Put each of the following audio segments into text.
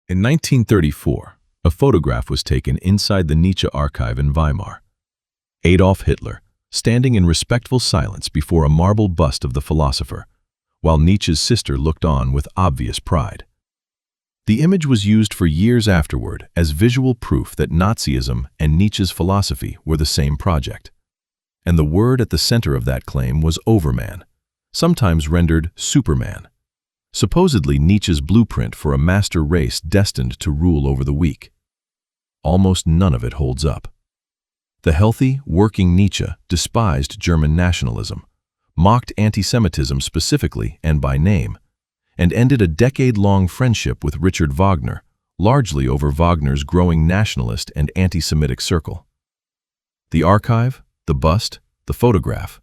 In 1934, a photograph was taken inside the Nietzsche archive in Weimar. Adolf Hitler, standing in respectful silence before a marble bust of the philosopher, while Nietzsche's sister looked on with obvious pride. The image was used for years afterward as visual proof that Nazism and Nietzsche's philosophy were the same project. And the word at the center of that claim was Overman, sometimes rendered Superman, supposedly Nietzsche's blueprint for a master race destined to rule over the weak. Almost none of it holds up. The healthy, working Nietzsche despised German nationalism, mocked anti-Semitism specifically and by name, and ended a decade-long friendship with Richard Wagner, largely over Wagner's growing nationalist and anti-Semitic circle. The archive, the bust, the photograph,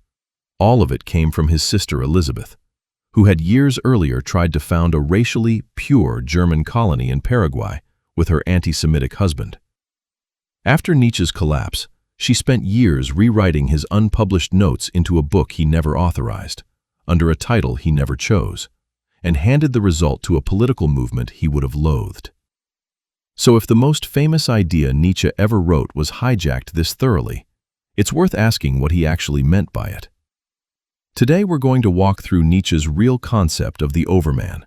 all of it came from his sister Elizabeth, who had years earlier tried to found a racially pure German colony in Paraguay with her anti-Semitic husband. After Nietzsche's collapse, she spent years rewriting his unpublished notes into a book he never authorized, under a title he never chose, and handed the result to a political movement he would have loathed. So if the most famous idea Nietzsche ever wrote was hijacked this thoroughly, it's worth asking what he actually meant by it. Today we're going to walk through Nietzsche's real concept of the Overman,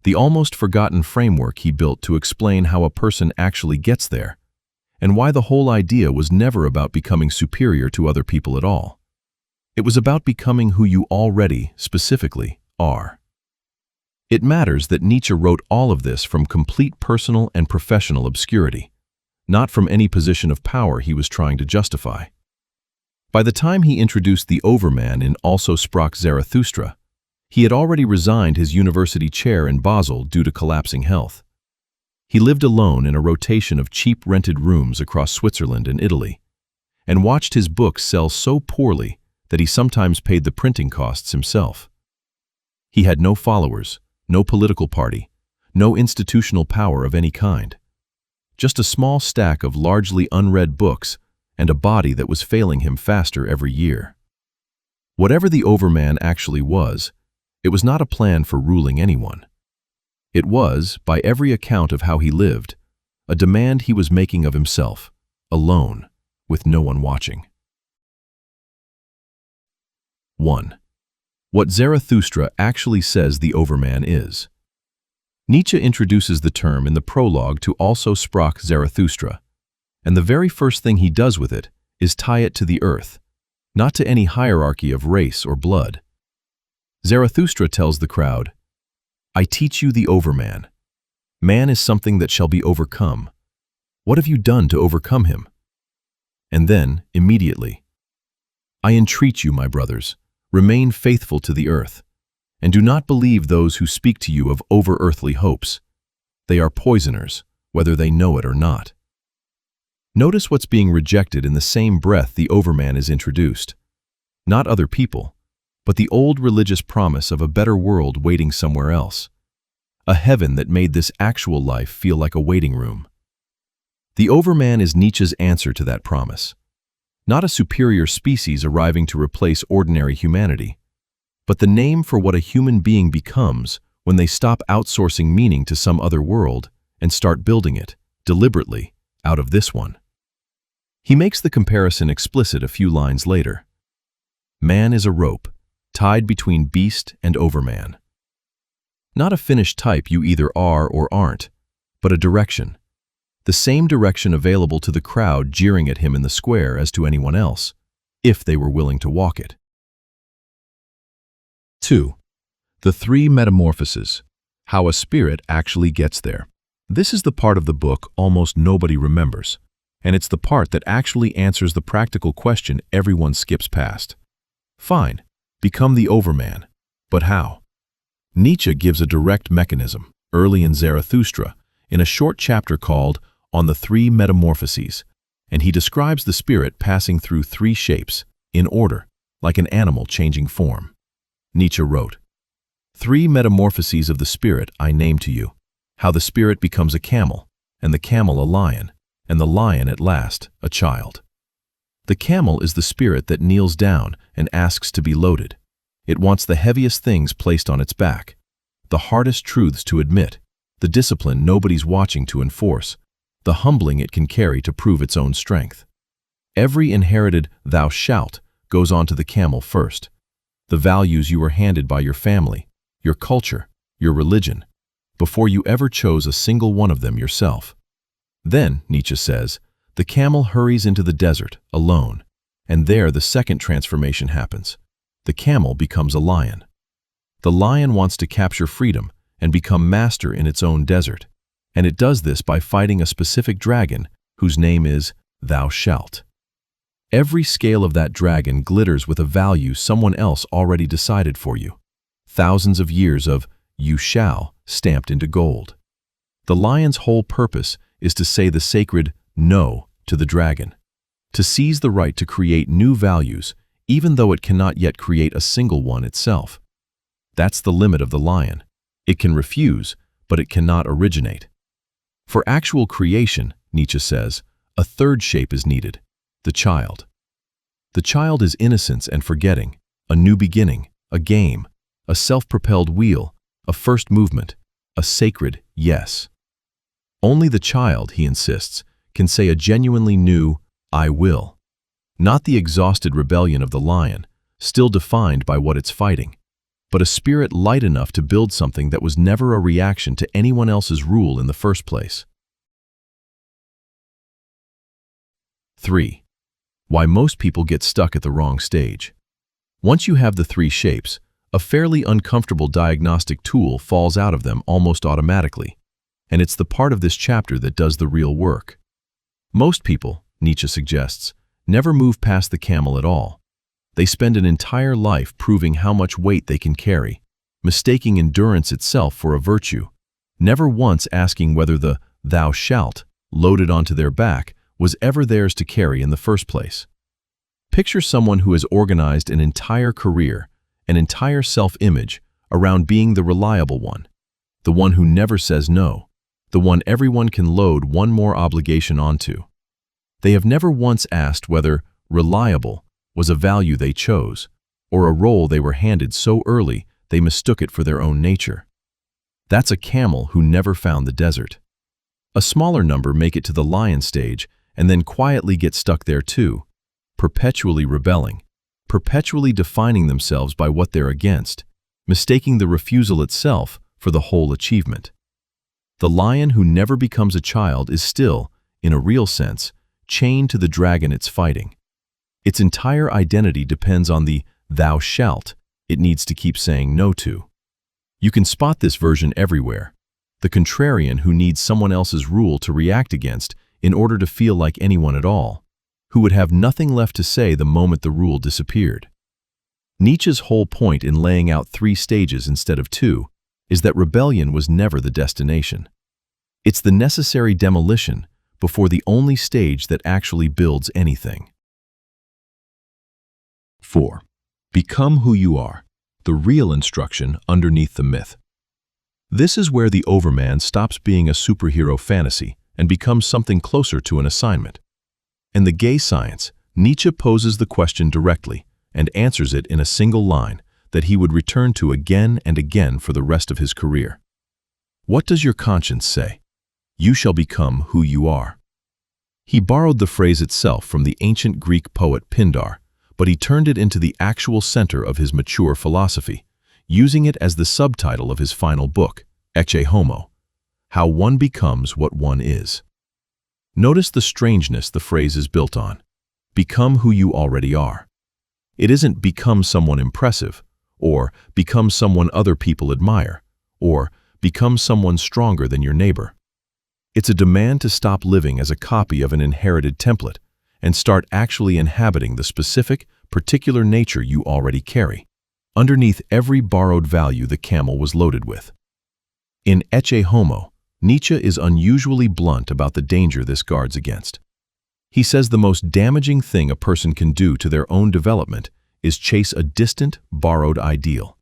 the almost forgotten framework he built to explain how a person actually gets there, and why the whole idea was never about becoming superior to other people at all. It was about becoming who you already, specifically, are. It matters that Nietzsche wrote all of this from complete personal and professional obscurity, not from any position of power he was trying to justify. By the time he introduced the Overman in Also Sprach Zarathustra, he had already resigned his university chair in Basel due to collapsing health. He lived alone in a rotation of cheap rented rooms across Switzerland and Italy, and watched his books sell so poorly that he sometimes paid the printing costs himself. He had no followers, no political party, no institutional power of any kind. Just a small stack of largely unread books and a body that was failing him faster every year. Whatever the Overman actually was, it was not a plan for ruling anyone. It was, by every account of how he lived, a demand he was making of himself, alone, with no one watching. 1. What Zarathustra actually says the Overman is. Nietzsche introduces the term in the prologue to Also Sprach Zarathustra, and the very first thing he does with it is tie it to the earth, not to any hierarchy of race or blood. Zarathustra tells the crowd, "I teach you the Overman. Man is something that shall be overcome. What have you done to overcome him?" And then, immediately, "I entreat you, my brothers, remain faithful to the earth, and do not believe those who speak to you of over-earthly hopes. They are poisoners, whether they know it or not." Notice what's being rejected in the same breath the Overman is introduced. Not other people, but the old religious promise of a better world waiting somewhere else. A heaven that made this actual life feel like a waiting room. The Overman is Nietzsche's answer to that promise. Not a superior species arriving to replace ordinary humanity, but the name for what a human being becomes when they stop outsourcing meaning to some other world and start building it, deliberately, out of this one. He makes the comparison explicit a few lines later. Man is a rope, tied between beast and Overman. Not a finished type you either are or aren't, but a direction. The same direction available to the crowd jeering at him in the square as to anyone else, if they were willing to walk it. 2. The Three Metamorphoses, how a spirit actually gets there. This is the part of the book almost nobody remembers, and it's the part that actually answers the practical question everyone skips past. Fine, become the Overman, but how? Nietzsche gives a direct mechanism, early in Zarathustra, in a short chapter called On the Three Metamorphoses, and he describes the spirit passing through three shapes, in order, like an animal changing form. Nietzsche wrote, "Three metamorphoses of the spirit I name to you, how the spirit becomes a camel, and the camel a lion, and the lion at last a child. The camel is the spirit that kneels down and asks to be loaded. It wants the heaviest things placed on its back, the hardest truths to admit, the discipline nobody's watching to enforce, the humbling it can carry to prove its own strength. Every inherited "thou shalt" goes onto the camel first. The values you were handed by your family, your culture, your religion, before you ever chose a single one of them yourself. Then, Nietzsche says, the camel hurries into the desert, alone, and there the second transformation happens. The camel becomes a lion. The lion wants to capture freedom and become master in its own desert, and it does this by fighting a specific dragon whose name is "thou shalt." Every scale of that dragon glitters with a value someone else already decided for you. Thousands of years of "you shall" stamped into gold. The lion's whole purpose is to say the sacred "no" to the dragon, to seize the right to create new values, even though it cannot yet create a single one itself. That's the limit of the lion. It can refuse, but it cannot originate. For actual creation, Nietzsche says, a third shape is needed: the child. The child is innocence and forgetting, a new beginning, a game, a self-propelled wheel, a first movement, a sacred yes. Only the child, he insists, can say a genuinely new "I will." Not the exhausted rebellion of the lion, still defined by what it's fighting, but a spirit light enough to build something that was never a reaction to anyone else's rule in the first place. 3. Why most people get stuck at the wrong stage. Once you have the three shapes, a fairly uncomfortable diagnostic tool falls out of them almost automatically, and it's the part of this chapter that does the real work. Most people, Nietzsche suggests, never move past the camel at all. They spend an entire life proving how much weight they can carry, mistaking endurance itself for a virtue, never once asking whether the "thou shalt" loaded onto their back was ever theirs to carry in the first place. Picture someone who has organized an entire career, an entire self-image, around being the reliable one, the one who never says no, the one everyone can load one more obligation onto. They have never once asked whether reliable was a value they chose, or a role they were handed so early they mistook it for their own nature. That's a camel who never found the desert. A smaller number make it to the lion stage and then quietly get stuck there too, perpetually rebelling, perpetually defining themselves by what they're against, mistaking the refusal itself for the whole achievement. The lion who never becomes a child is still, in a real sense, chained to the dragon it's fighting. Its entire identity depends on the "thou shalt" it needs to keep saying no to. You can spot this version everywhere, the contrarian who needs someone else's rule to react against in order to feel like anyone at all, who would have nothing left to say the moment the rule disappeared. Nietzsche's whole point in laying out 3 stages instead of 2 is that rebellion was never the destination. It's the necessary demolition before the only stage that actually builds anything. 4. Become who you are, the real instruction underneath the myth. This is where the Overman stops being a superhero fantasy and becomes something closer to an assignment. In The Gay Science, Nietzsche poses the question directly and answers it in a single line that he would return to again and again for the rest of his career. What does your conscience say? You shall become who you are. He borrowed the phrase itself from the ancient Greek poet Pindar, but he turned it into the actual center of his mature philosophy, using it as the subtitle of his final book, Ecce Homo, How One Becomes What One Is. Notice the strangeness the phrase is built on. Become who you already are. It isn't become someone impressive, or become someone other people admire, or become someone stronger than your neighbor. It's a demand to stop living as a copy of an inherited template and start actually inhabiting the specific, particular nature you already carry, underneath every borrowed value the camel was loaded with. In Ecce Homo, Nietzsche is unusually blunt about the danger this guards against. He says the most damaging thing a person can do to their own development is chase a distant, borrowed ideal,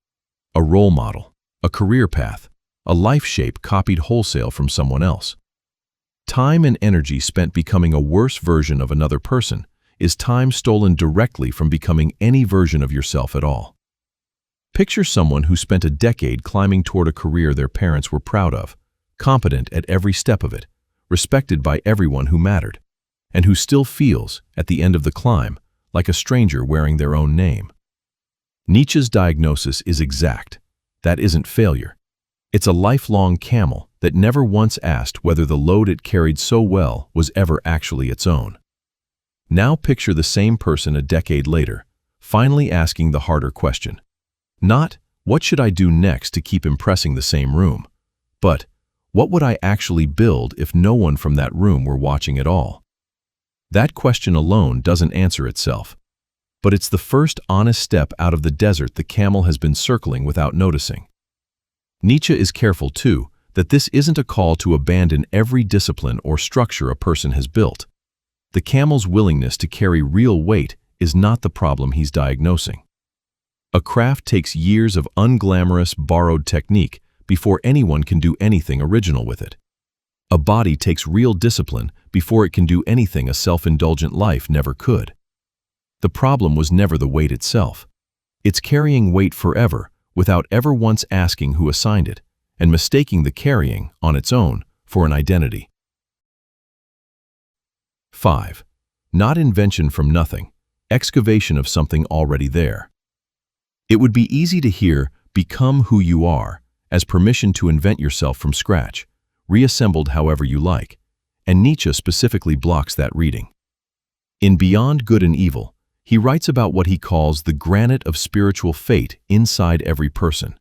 a role model, a career path, a life shape copied wholesale from someone else. Time and energy spent becoming a worse version of another person is time stolen directly from becoming any version of yourself at all. Picture someone who spent a decade climbing toward a career their parents were proud of, competent at every step of it, respected by everyone who mattered, and who still feels, at the end of the climb, like a stranger wearing their own name. Nietzsche's diagnosis is exact. That isn't failure. It's a lifelong camel that never once asked whether the load it carried so well was ever actually its own. Now picture the same person a decade later, finally asking the harder question. Not, what should I do next to keep impressing the same room? But, what would I actually build if no one from that room were watching at all? That question alone doesn't answer itself. But it's the first honest step out of the desert the camel has been circling without noticing. Nietzsche is careful, too, that this isn't a call to abandon every discipline or structure a person has built. The camel's willingness to carry real weight is not the problem he's diagnosing. A craft takes years of unglamorous, borrowed technique before anyone can do anything original with it. A body takes real discipline before it can do anything a self-indulgent life never could. The problem was never the weight itself. It's carrying weight forever without ever once asking who assigned it, and mistaking the carrying, on its own, for an identity. 5. Not invention from nothing, excavation of something already there. It would be easy to hear "become who you are" as permission to invent yourself from scratch, reassembled however you like, and Nietzsche specifically blocks that reading. In Beyond Good and Evil, he writes about what he calls the granite of spiritual fate inside every person,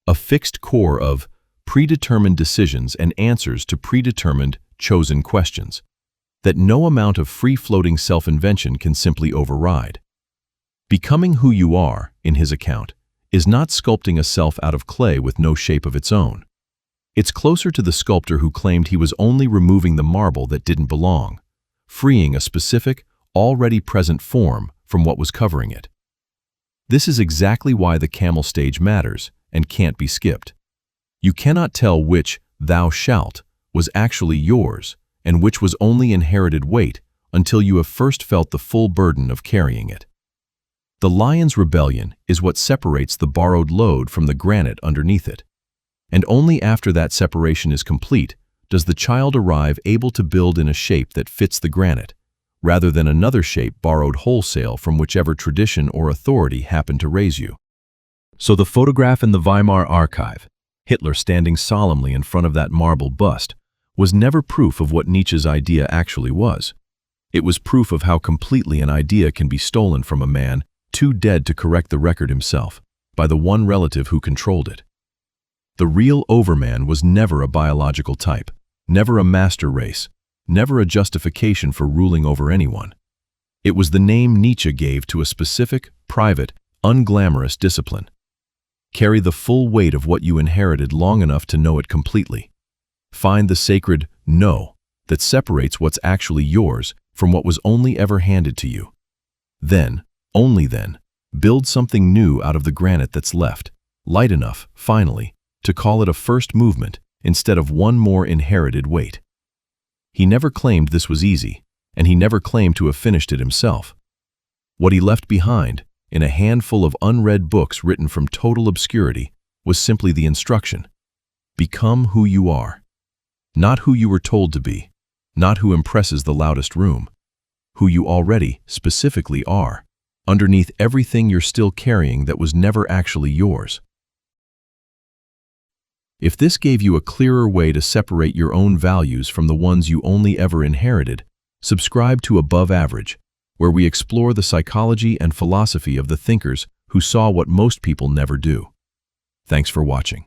a fixed core of predetermined decisions and answers to predetermined, chosen questions, that no amount of free-floating self-invention can simply override. Becoming who you are, in his account, is not sculpting a self out of clay with no shape of its own. It's closer to the sculptor who claimed he was only removing the marble that didn't belong, freeing a specific, already present form from what was covering it. This is exactly why the camel stage matters and can't be skipped. You cannot tell which "thou shalt" was actually yours and which was only inherited weight until you have first felt the full burden of carrying it. The lion's rebellion is what separates the borrowed load from the granite underneath it. And only after that separation is complete does the child arrive able to build in a shape that fits the granite, rather than another shape borrowed wholesale from whichever tradition or authority happened to raise you. So the photograph in the Weimar archive, Hitler standing solemnly in front of that marble bust, was never proof of what Nietzsche's idea actually was. It was proof of how completely an idea can be stolen from a man too dead to correct the record himself, by the one relative who controlled it. The real Overman was never a biological type, never a master race, never a justification for ruling over anyone. It was the name Nietzsche gave to a specific, private, unglamorous discipline. Carry the full weight of what you inherited long enough to know it completely. Find the sacred "no" that separates what's actually yours from what was only ever handed to you. Then, only then, build something new out of the granite that's left, light enough, finally, to call it a first movement instead of one more inherited weight. He never claimed this was easy, and he never claimed to have finished it himself. What he left behind, in a handful of unread books written from total obscurity, was simply the instruction: become who you are. Not who you were told to be, not who impresses the loudest room, who you already, specifically are, underneath everything you're still carrying that was never actually yours. If this gave you a clearer way to separate your own values from the ones you only ever inherited, subscribe to Above Average, where we explore the psychology and philosophy of the thinkers who saw what most people never do. Thanks for watching.